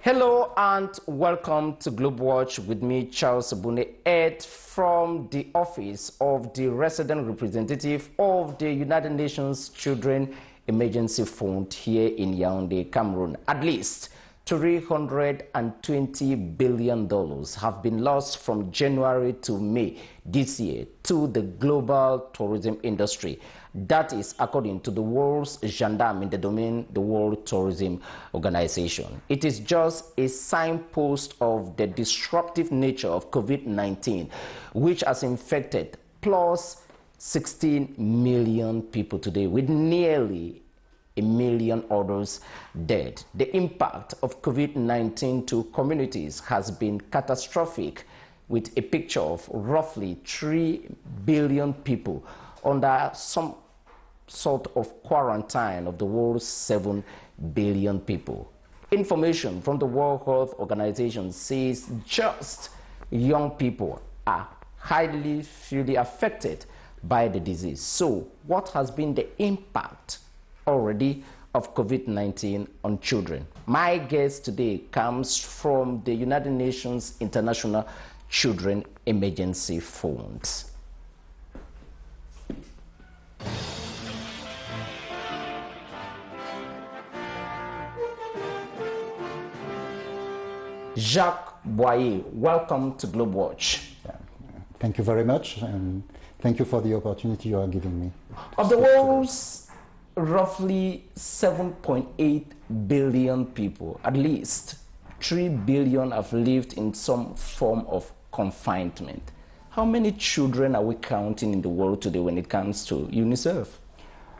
Hello and welcome to GLOBEWATCH with me, Charles EBUNE, from the office of the resident representative of the United Nations Children Emergency Fund here in Yaoundé, Cameroon. At least $320 billion have been lost from January to May this year to the global tourism industry. That is according to the world's gendarme in the domain, the World Tourism Organization. It is just a signpost of the disruptive nature of COVID-19, which has infected plus 16 million people today, with nearly 1 million others dead. The impact of COVID-19 to communities has been catastrophic, with a picture of roughly 3 billion people under some sort of quarantine of the world's 7 billion people. Information from the World Health Organization says just young people are highly affected by the disease. So what has been the impact already of COVID-19 on children? My guest today comes from the United Nations International Children Emergency Fund. Jacques, BOYER, welcome to GLOBEWATCH. Thank you very much, and thank you for the opportunity you are giving me. Of the world's roughly 7.8 billion people, at least 3 billion have lived in some form of confinement. How many children are we counting in the world today when it comes to UNICEF?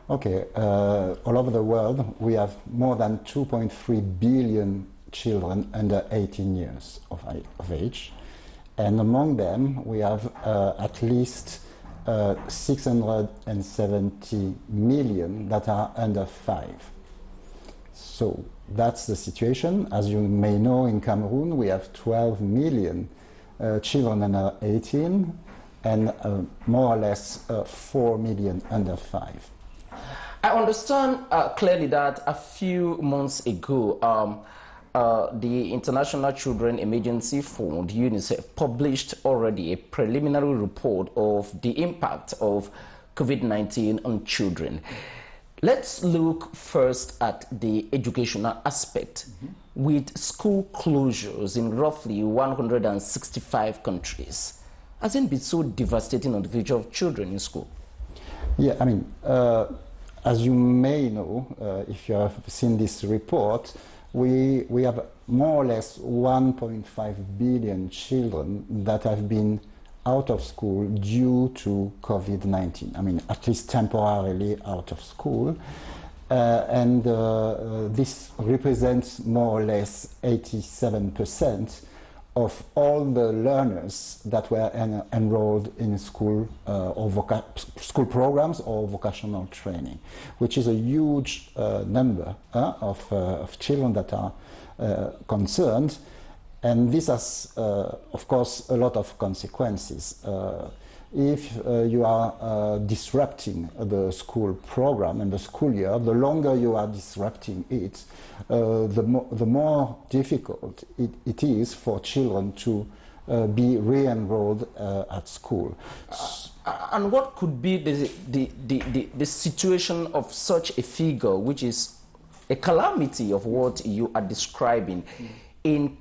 Okay, all over the world we have more than 2.3 billion children under 18 years of age, and among them we have at least 670 million that are under 5. So that's the situation. As you may know, in Cameroon we have 12 million children under 18 and more or less 4 million under 5. I understand clearly that a few months ago the International Children Emergency Fund, UNICEF, published already a preliminary report of the impact of COVID-19 on children. Let's look first at the educational aspect. With school closures in roughly 165 countries, hasn't been so devastating on the future of children in school? Yeah, I mean, as you may know, if you have seen this report, we have more or less 1.5 billion children that have been out of school due to COVID-19. I mean, at least temporarily out of school. And this represents more or less 87% of all the learners that were enrolled in school or school programs or vocational training, which is a huge number of children that are concerned. And this has, of course, a lot of consequences. If you are disrupting the school program and the school year, the longer you are disrupting it, the more difficult it is for children to be re-enrolled at school. And what could be the situation of such a figure, which is a calamity of what you are describing in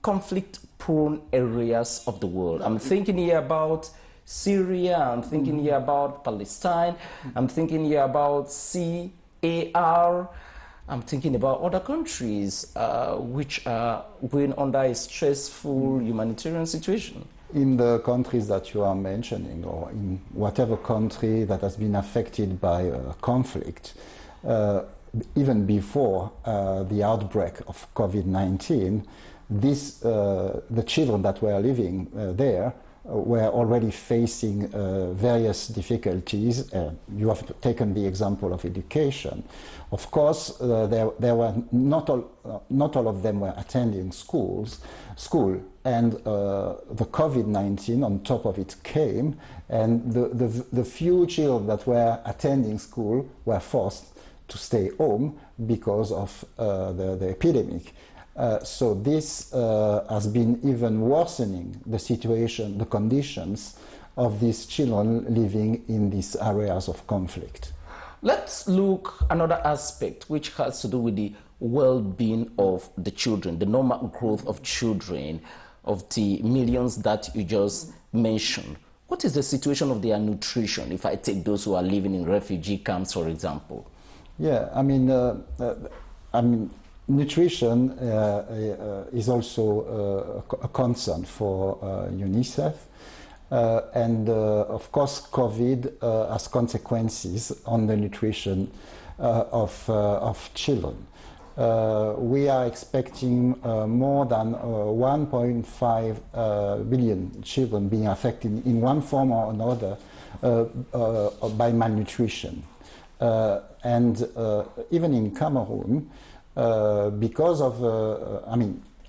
conflict-prone areas of the world? I'm thinking here about Syria, I'm thinking here about Palestine, I'm thinking here about CAR, I'm thinking about other countries which are going under a stressful humanitarian situation. In the countries that you are mentioning, or in whatever country that has been affected by conflict, even before the outbreak of COVID-19, the children that were living there were already facing various difficulties. You have taken the example of education. Of course, there were not all of them were attending school, and the COVID-19 on top of it came, and the few children that were attending school were forced to stay home because of the epidemic. So this has been even worsening the situation, the conditions of these children living in these areas of conflict. Let's look another aspect which has to do with the well-being of the children, the normal growth of children, of the millions that you just mentioned. What is the situation of their nutrition, if I take those who are living in refugee camps, for example? Yeah, I mean, nutrition is also a concern for UNICEF. And of course, COVID has consequences on the nutrition of children. We are expecting more than 1.5 billion children being affected in one form or another by malnutrition. And even in Cameroon, because of,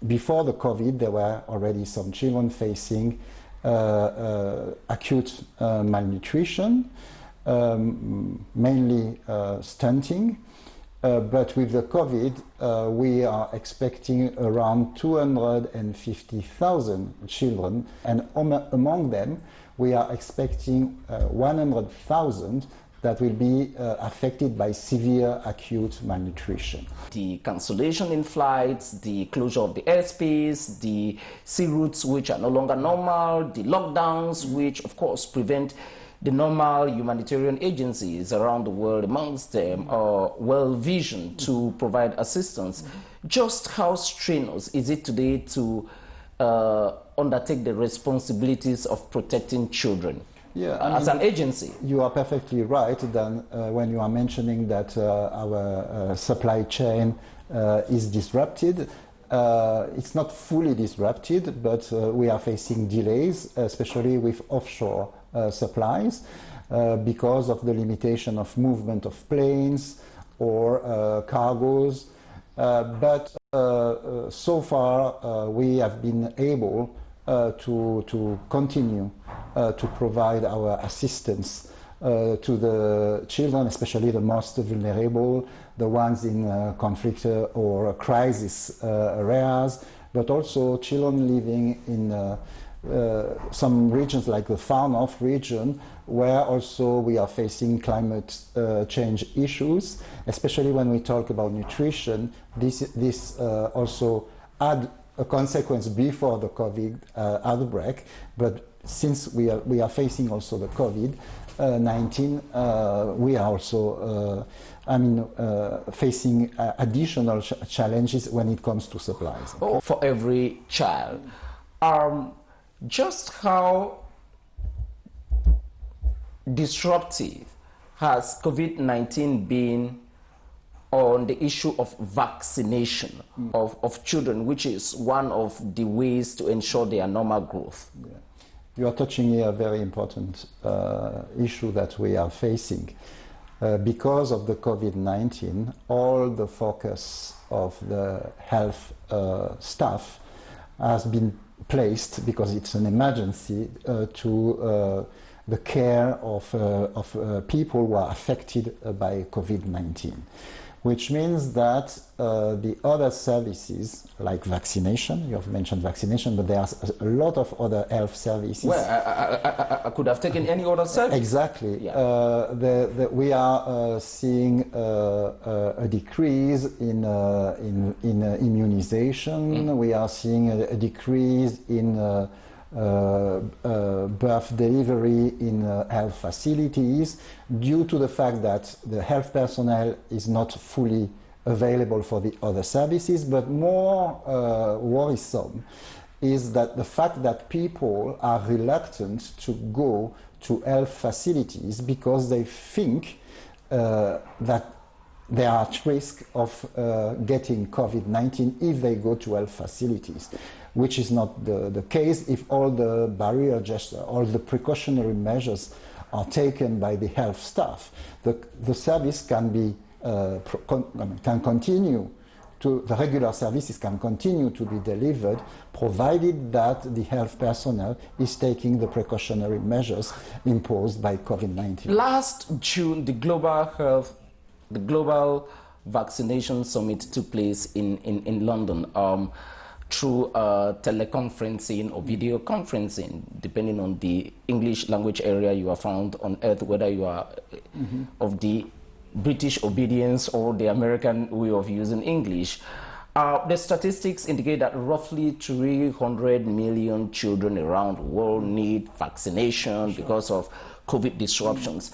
before the COVID, there were already some children facing acute malnutrition, mainly stunting. But with the COVID, we are expecting around 250,000 children, and among them, we are expecting 100,000 that will be affected by severe acute malnutrition. The cancellation in flights, the closure of the airspace, the sea routes which are no longer normal, the lockdowns which of course prevent the normal humanitarian agencies around the world, amongst them, are well-visioned to provide assistance. Just how strenuous is it today to undertake the responsibilities of protecting children? Yeah, as an agency? You are perfectly right then, when you are mentioning that our supply chain is disrupted. It's not fully disrupted, but we are facing delays, especially with offshore supplies, because of the limitation of movement of planes or cargoes. But so far we have been able to continue to provide our assistance to the children, especially the most vulnerable, the ones in conflict or crisis areas, but also children living in some regions like the far north region, where also we are facing climate change issues, especially when we talk about nutrition. This also had a consequence before the COVID outbreak, but since we are facing also the COVID-19, we are also facing additional challenges when it comes to supplies. Okay. For every child. Just how disruptive has COVID-19 been on the issue of vaccination of children, which is one of the ways to ensure their normal growth? Yeah. You are touching here a very important issue that we are facing. Because of the COVID-19, all the focus of the health staff has been placed, because it's an emergency, to the care of people who are affected by COVID-19. Which means that the other services, like vaccination, you have mentioned vaccination, but there's a lot of other health services. Well, I could have taken any other service. Exactly. Yeah. We are seeing a decrease in immunization. We are seeing a decrease in birth delivery in health facilities, due to the fact that the health personnel is not fully available for the other services. But more worrisome is that the fact that people are reluctant to go to health facilities because they think that they are at risk of getting COVID-19 if they go to health facilities, which is not the case if all the barrier gestures, all the precautionary measures are taken by the health staff. The service can be can continue to, the regular services can continue to be delivered, provided that the health personnel is taking the precautionary measures imposed by COVID-19. Last June, the Global vaccination summit took place in London through teleconferencing or video conferencing, depending on the English language area you are found on earth, whether you are of the British obedience or the American way of using English. The statistics indicate that roughly 300 million children around the world need vaccination because of COVID disruptions.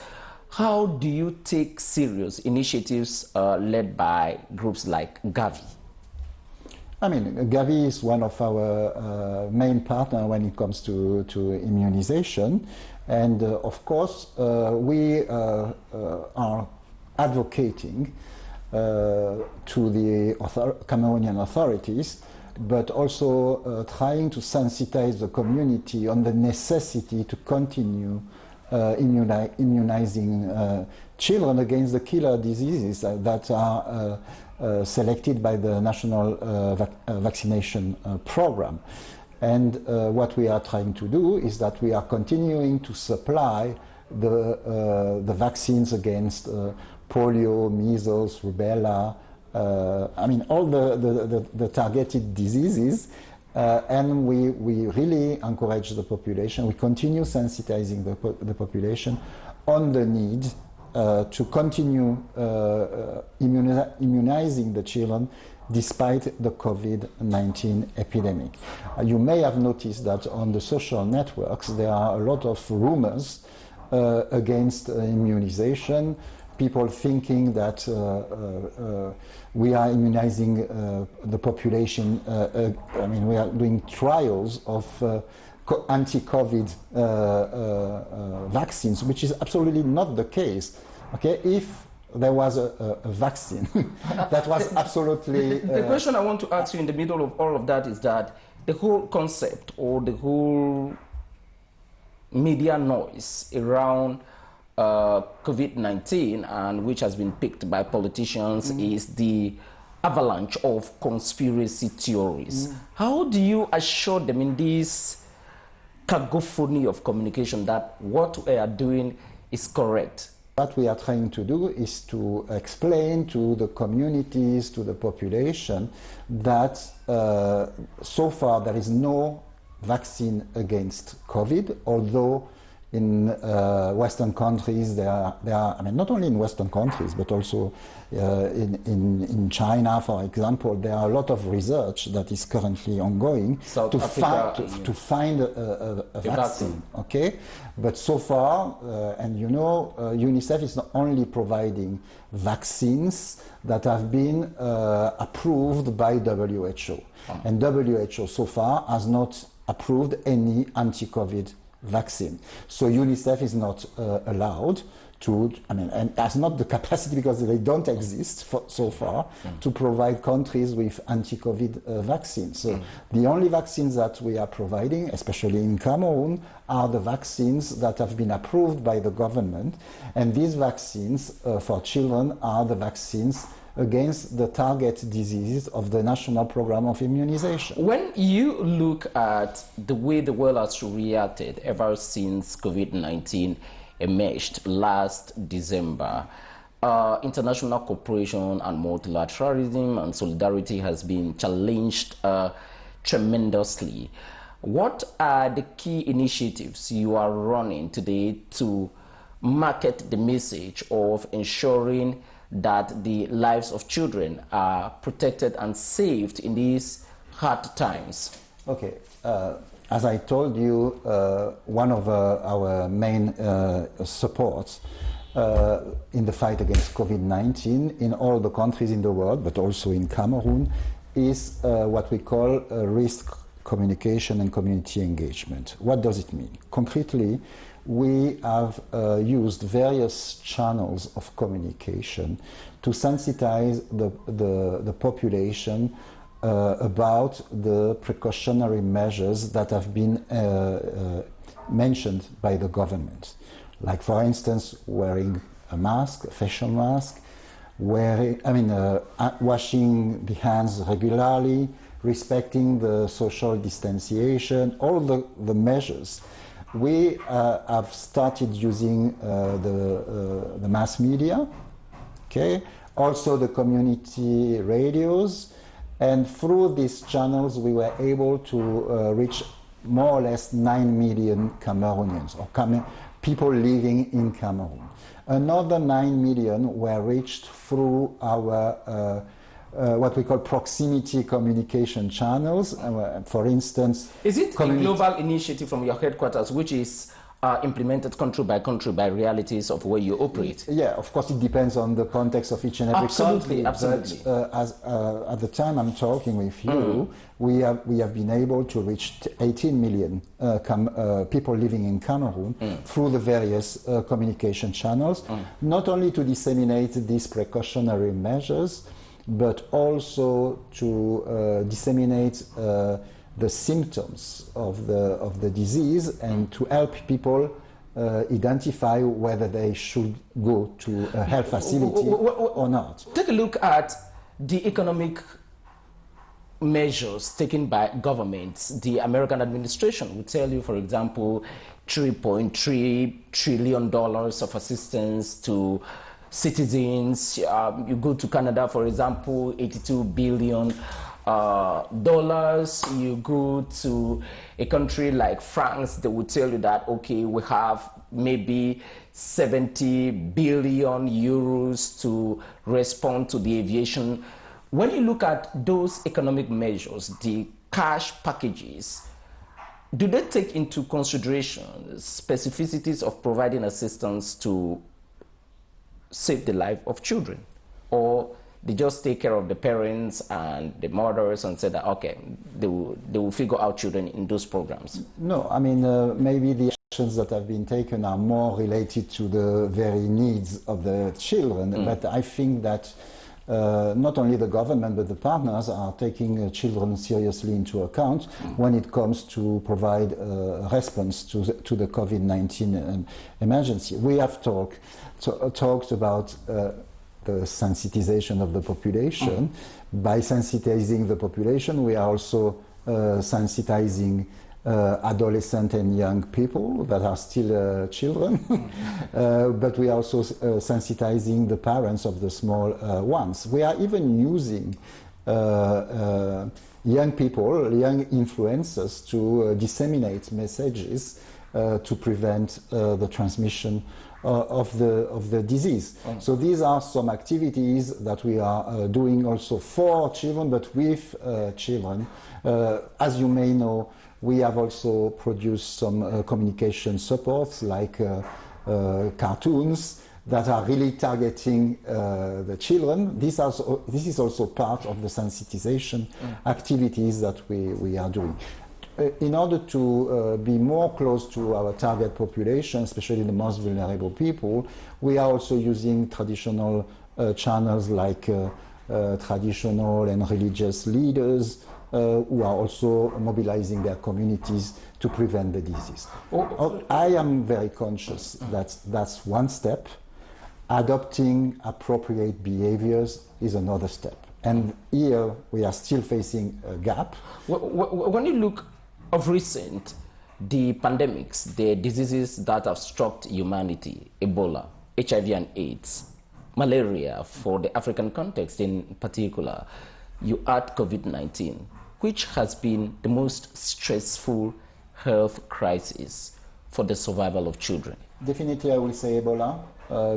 How do you take serious initiatives led by groups like Gavi? I mean, Gavi is one of our main partners when it comes to immunization. And of course, we are advocating to the Cameroonian authorities, but also trying to sensitize the community on the necessity to continue immunizing children against the killer diseases that are selected by the national vaccination program. And what we are trying to do is that we are continuing to supply the vaccines against polio, measles, rubella, I mean all the targeted diseases, and we really encourage the population. We continue sensitizing the population on the need to continue immunizing the children despite the COVID-19 epidemic. You may have noticed that on the social networks there are a lot of rumors against immunization, people thinking that we are immunizing the population. I mean, we are doing trials of anti-COVID vaccines, which is absolutely not the case. Okay, if there was a vaccine that was absolutely... The question I want to ask you in the middle of all of that is that the whole concept or the whole media noise around COVID-19, and which has been picked by politicians, is the avalanche of conspiracy theories. How do you assure them in this cacophony of communication that what we are doing is correct? What we are trying to do is to explain to the communities, to the population, that so far there is no vaccine against COVID, although in Western countries, there are, I mean, not only in Western countries, but also in China, for example, there are a lot of research that is currently ongoing to find a vaccine, okay? But so far, and you know, UNICEF is not only providing vaccines that have been approved by WHO. And WHO so far has not approved any anti-COVID vaccine. So UNICEF is not allowed to, I mean, and has not the capacity, because they don't exist so far, to provide countries with anti-COVID vaccines. So the only vaccines that we are providing, especially in Cameroon, are the vaccines that have been approved by the government. And these vaccines for children are the vaccines against the target diseases of the National Program of Immunization. When you look at the way the world has reacted ever since COVID-19 emerged last December, international cooperation and multilateralism and solidarity has been challenged tremendously. What are the key initiatives you are running today to market the message of ensuring that the lives of children are protected and saved in these hard times? Okay, as I told you, one of our main supports in the fight against COVID-19 in all the countries in the world, but also in Cameroon, is what we call risk communication and community engagement. What does it mean? Concretely, we have used various channels of communication to sensitize the population about the precautionary measures that have been mentioned by the government. Like, for instance, wearing a mask, a facial mask, washing the hands regularly, respecting the social distanciation, all the measures. We have started using the mass media, okay, also the community radios. And through these channels, we were able to reach more or less 9 million Cameroonians, or people living in Cameroon. Another 9 million were reached through our what we call proximity communication channels. For instance, is it a global initiative from your headquarters, which is implemented country by realities of where you operate? Yeah, of course, it depends on the context of each and every country. Absolutely. But at the time I'm talking with you, we have been able to reach 18 million people living in Cameroon through the various communication channels, not only to disseminate these precautionary measures, but also to disseminate the symptoms of the disease and to help people identify whether they should go to a health facility or not. Take a look at the economic measures taken by governments. The American administration will tell you, for example, $3.3 trillion of assistance to citizens. You go to Canada, for example, $82 billion. You go to a country like France, they will tell you that, okay, we have maybe 70 billion euros to respond to the aviation. When you look at those economic measures, the cash packages, do they take into consideration specificities of providing assistance to save the life of children? Or they just take care of the parents and the mothers and say that, okay, they will figure out children in those programs? No, I mean, maybe the actions that have been taken are more related to the very needs of the children, but I think that not only the government but the partners are taking children seriously into account when it comes to provide a response to the COVID-19 emergency. We have talked about the sensitization of the population. By sensitizing the population, we are also sensitizing adolescent and young people that are still children, but we are also sensitizing the parents of the small ones. We are even using young people, young influencers to disseminate messages to prevent the transmission of the disease. So these are some activities that we are doing also for children, but with children. As you may know, we have also produced some communication supports like cartoons that are really targeting the children. This is also part of the sensitization activities that we are doing. In order to be more close to our target population, especially the most vulnerable people, we are also using traditional channels like traditional and religious leaders who are also mobilizing their communities to prevent the disease. I am very conscious that that's one step. Adopting appropriate behaviors is another step. And here we are still facing a gap. When you look of recent, the pandemics, the diseases that have struck humanity, Ebola, HIV and AIDS, malaria for the African context in particular, you add COVID-19, which has been the most stressful health crisis for the survival of children. Definitely I will say Ebola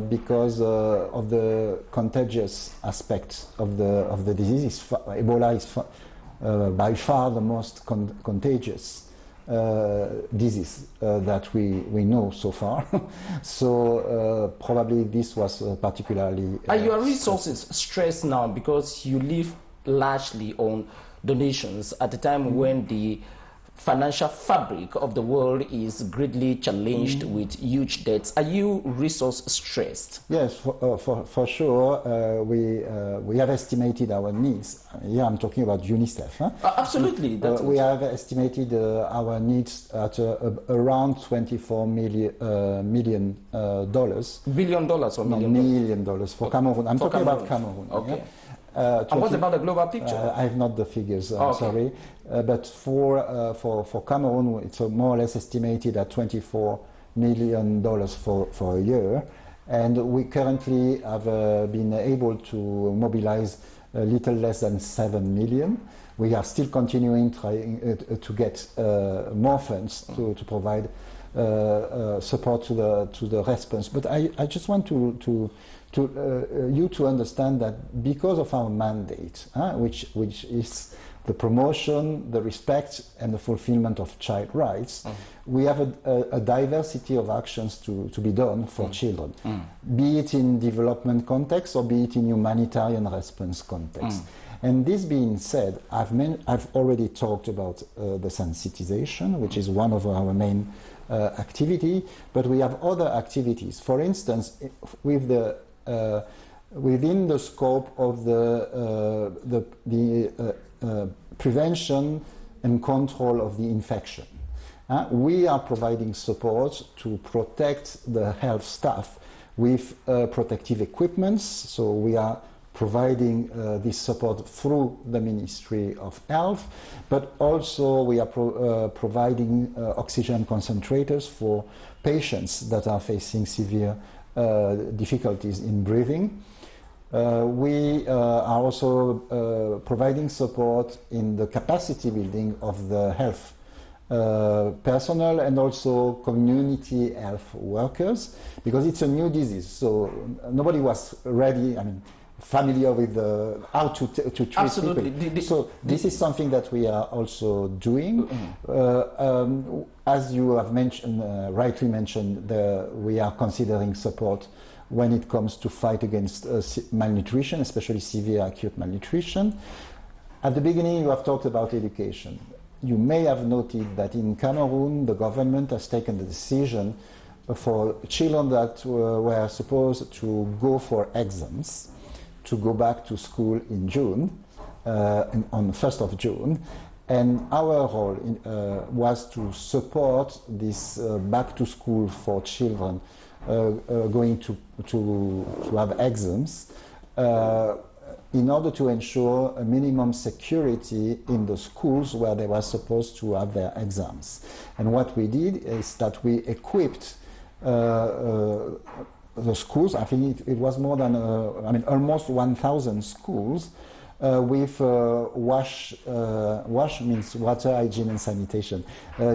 because of the contagious aspect of the disease. Ebola is by far the most contagious disease that we know so far. So probably this was particularly... Are your resources stressed now because you live largely on donations at a time when the financial fabric of the world is greatly challenged with huge debts? Are you resource stressed? Yes, for sure. We have estimated our needs. Yeah, I'm talking about UNICEF. Huh? Absolutely. We have estimated our needs at around $24 million. Billion dollars or million? No, $million for Cameroon. I'm talking about Cameroon. Okay. Yeah? And what about the global picture? I have not the figures, Okay. sorry. But for Cameroon, it's more or less estimated at $24 million for a year. And we currently have been able to mobilize a little less than 7 million. We are still continuing trying to get more funds to provide support to the response. But I just want you to understand that because of our mandate, which is the promotion, the respect, and the fulfillment of child rights, we have a diversity of actions to be done for children, be it in development context or be it in humanitarian response context. And this being said, I've already talked about the sensitization, which is one of our main activity, but we have other activities. For instance, with the within the scope of the prevention and control of the infection, we are providing support to protect the health staff with protective equipments. So we are providing this support through the Ministry of Health, but also we are providing oxygen concentrators for patients that are facing severe difficulties in breathing. We are also providing support in the capacity building of the health personnel and also community health workers, because it's a new disease, so nobody was ready, familiar with how to treat Absolutely. people. So this is something that we are also doing. As you have mentioned, rightly mentioned, we are considering support when it comes to fight against malnutrition, especially severe acute malnutrition. At the beginning, you have talked about education. You may have noted that in Cameroon, the government has taken the decision for children that were supposed to go for exams to go back to school in June, on the 1st of June. And our role was to support this back to school for children going to have exams in order to ensure a minimum security in the schools where they were supposed to have their exams. And what we did is that we equipped the schools. I think it was more than, almost 1,000 schools with wash means water, hygiene and sanitation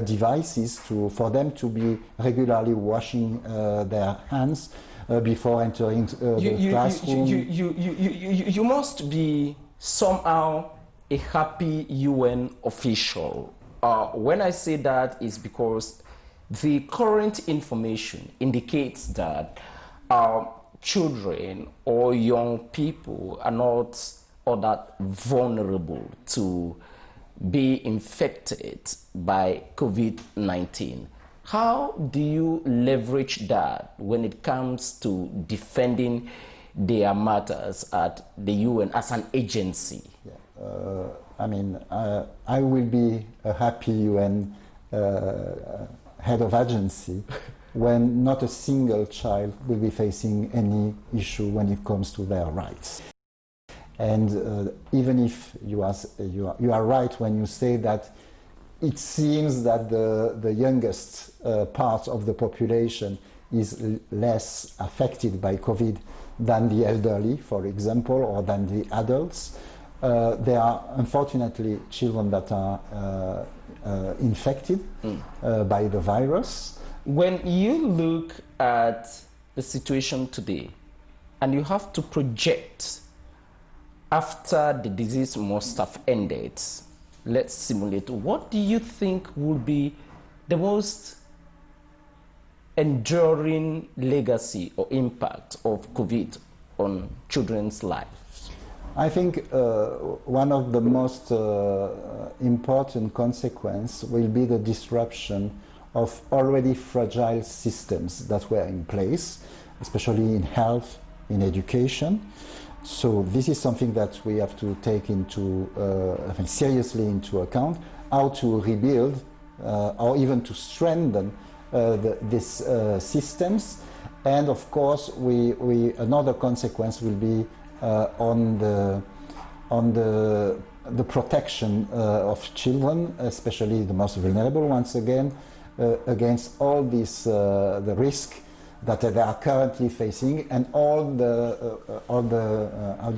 devices for them to be regularly washing their hands before entering the classroom. You must be somehow a happy UN official. When I say that is because the current information indicates that children or young people are not all that vulnerable to be infected by COVID-19. How do you leverage that when it comes to defending their matters at the UN as an agency? Yeah. I will be a happy UN head of agency when not a single child will be facing any issue when it comes to their rights. And even if you are right when you say that it seems that the youngest part of the population is less affected by COVID than the elderly, for example, or than the adults, there are unfortunately children that are infected by the virus. When you look at the situation today and you have to project after the disease must have ended, let's simulate, what do you think will be the most enduring legacy or impact of COVID on children's lives? I think one of the most important consequences will be the disruption of already fragile systems that were in place, especially in health, in education. So this is something that we have to take seriously into account, how to rebuild or even to strengthen these systems. And of course, another consequence will be on the protection of children, especially the most vulnerable, once again, against all this the risk that they are currently facing, and all the how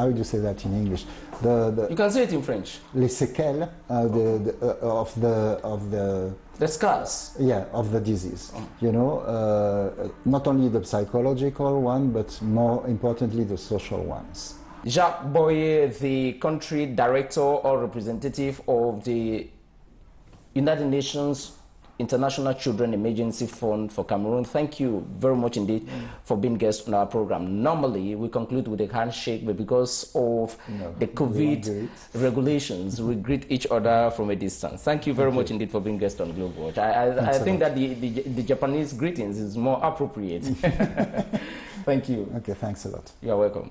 do you say that in English? You can say it in French. Les séquelles of the scars. Yeah, of the disease. You know, not only the psychological one, but more importantly the social ones. Jacques Boyer, the country director or representative of the United Nations International Children Emergency Fund for Cameroon. Thank you very much indeed for being guest on our program. Normally, we conclude with a handshake, but because of the COVID regulations, we greet each other from a distance. Thank you very much indeed for being guest on GlobeWatch. I think that the Japanese greetings is more appropriate. Thank you. Okay, thanks a lot. You're welcome.